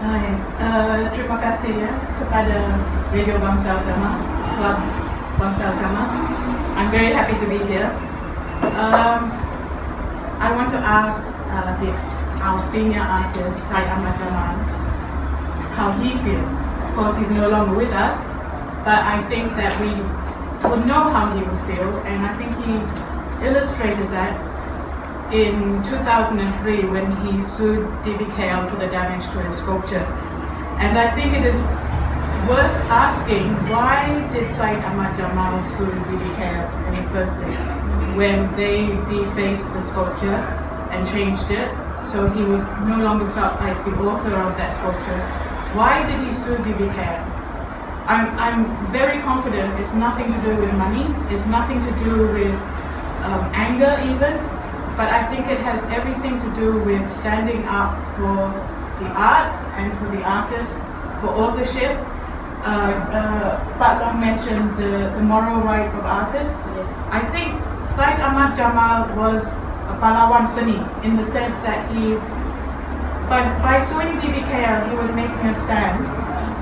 Hai, terima kasih ya kepada Radio Bangsar Utama, Kelab Bangsar Utama. I'm very happy to be here. I want to ask our senior artist, Ahmad Jamal, how he feels. Of course, he's no longer with us, but I think that we would know how he would feel, and I think he illustrated that in 2003 when he sued DBKL for the damage to his sculpture. And I think it is worth asking, why did Syed Ahmad Jamal sue DBKL in the first place when they defaced the sculpture and changed it so he was no longer felt like the author of that sculpture? Why did he sue DBKL? I'm very confident it's nothing to do with money, it's nothing to do with anger even, but I think it has everything to do with standing up for the arts and for the artists, for authorship. Pak Long mentioned the moral right of artists. Yes. I think Syed Ahmad Jamal was a pahlawan Seni in the sense that by suing DBKL, he was making a stand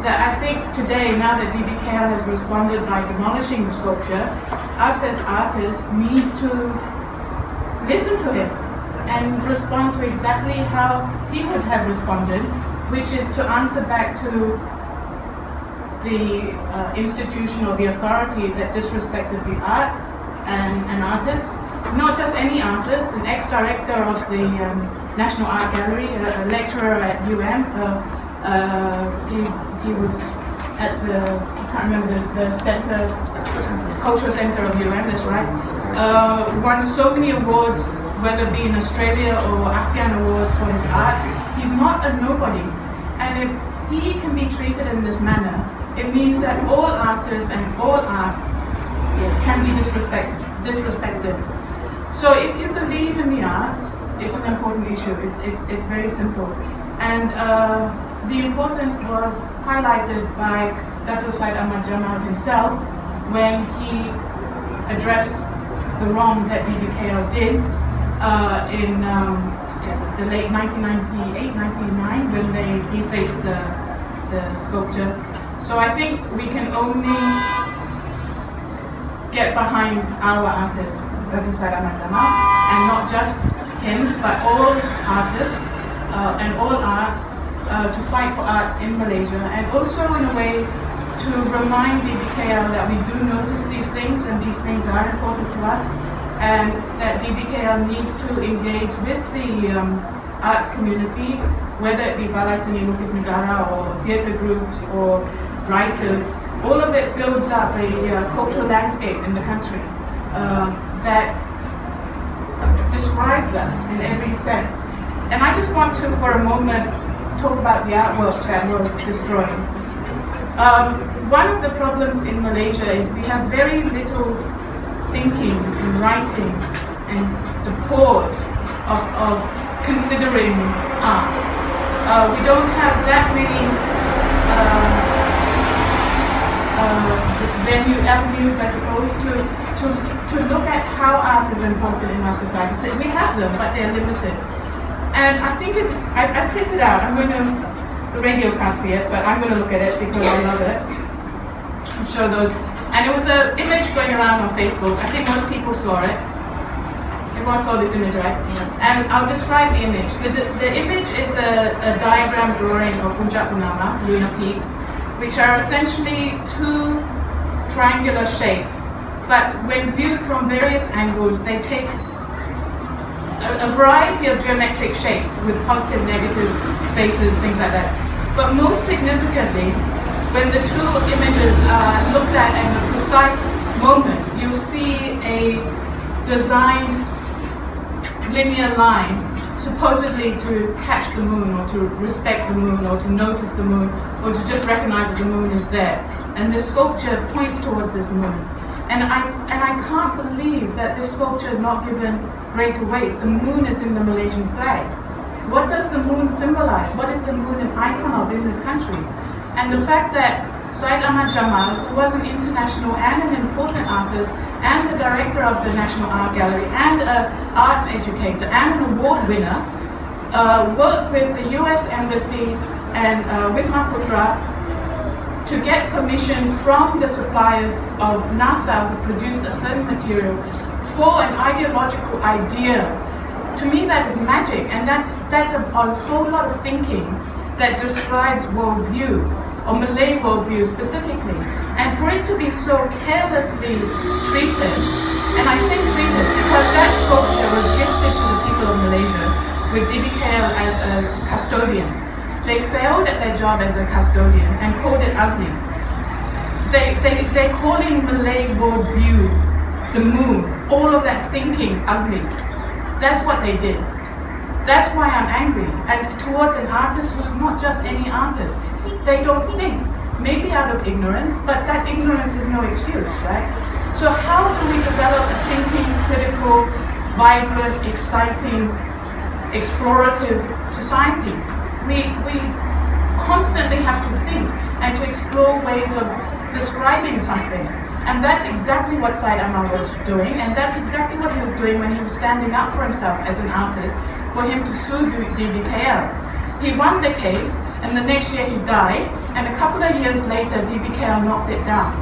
that I think today, now that DBKL has responded by demolishing the sculpture, us as artists need to listen to him and respond to exactly how he would have responded, which is to answer back to the institution or the authority that disrespected the art and an artist, not just any artist, an ex-director of the National Art Gallery, a lecturer at UM. He was at I can't remember the center, cultural center of UM, that's right. Won so many awards, whether it be in Australia or ASEAN awards for his art. He's not a nobody. And if he can be treated in this manner, it means that all artists and all art can be disrespected. So if you believe in the arts, it's an important issue. It's very simple. And the importance was highlighted by Dato' Syed Ahmad Jamal himself when he addressed the wrong that DBKL did in the late 1998-99 when they defaced the sculpture. So I think we can only get behind our artists, Dato' Syed Ahmad Jamal, and not just him, but all artists and all arts to fight for arts in Malaysia, and also in a way to remind DBKL that we do notice these things and these things are important to us, and that DBKL needs to engage with the arts community, whether it be Balai Seni Lukis Negara or theatre groups or writers. All of it builds up a cultural landscape in the country that describes us in every sense. And I just want to, for a moment, talk about the artwork that was destroyed. One of the problems in Malaysia is we have very little thinking and writing and the pause of considering art. We don't have that many avenues, I suppose, to look at how art is important in our society. We have them, but they're limited. And I think I printed out, the radio can't see it, but I'm going to look at it because I love it. I'll show those. And it was an image going around on Facebook. I think most people saw it. Everyone saw this image, right? Yeah. And I'll describe the image. The image is a diagram drawing of Puncak Purnama, lunar peaks, which are essentially two triangular shapes. But when viewed from various angles, they take a variety of geometric shapes with positive, negative spaces, things like that. But most significantly, when the two images are looked at in a precise moment, you see a designed linear line, supposedly to catch the moon or to respect the moon or to notice the moon or to just recognize that the moon is there. And the sculpture points towards this moon. And I can't believe that this sculpture is not given greater weight. The moon is in the Malaysian flag. What does the moon symbolize? What is the moon an icon of in this country? And the fact that Syed Ahmad Jamal, who was an international and an important artist, and the director of the National Art Gallery, and an arts educator, and an award winner, worked with the US Embassy and Wisma Putra to get permission from the suppliers of NASA who produced a certain material for an ideological idea. To me, that is magic, and that's a whole lot of thinking that describes worldview, or Malay worldview specifically. And for it to be so carelessly treated, and I say treated because that sculpture was gifted to the people of Malaysia with DBKL as a custodian. They failed at their job as a custodian and called it ugly. They're calling Malay worldview, the moon, all of that thinking ugly. That's what they did. That's why I'm angry. And towards an artist who's not just any artist. They don't think. Maybe out of ignorance, but that ignorance is no excuse, right? So how do we develop a thinking, critical, vibrant, exciting, explorative society? We constantly have to think and to explore ways of describing something. And that's exactly what Syed Amar was doing, and that's exactly what he was doing when he was standing up for himself as an artist, for him to sue DBKL. He won the case, and the next year he died, and a couple of years later, DBKL knocked it down.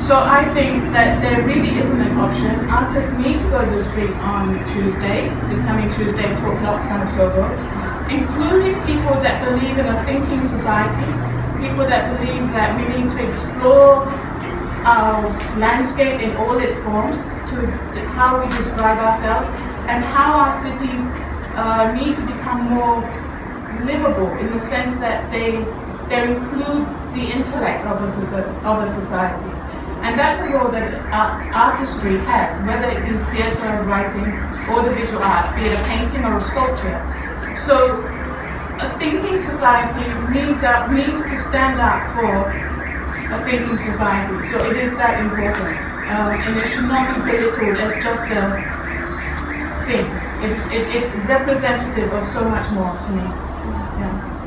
So I think that there really isn't an option. Artists need to go to the street on Tuesday, this coming Tuesday, 2 o'clock from Sogo, including people that believe in a thinking society, people that believe that we need to explore our landscape in all its forms, to how we describe ourselves, and how our cities need to become more livable in the sense that they include the intellect of a society. And that's a role that artistry has, whether it is theatre, writing, or the visual arts, be it a painting or a sculpture. So a thinking society needs to stand up for a thinking society. So it is that important. And it should not be belittled as just a thing. It's representative of so much more to me. Yeah.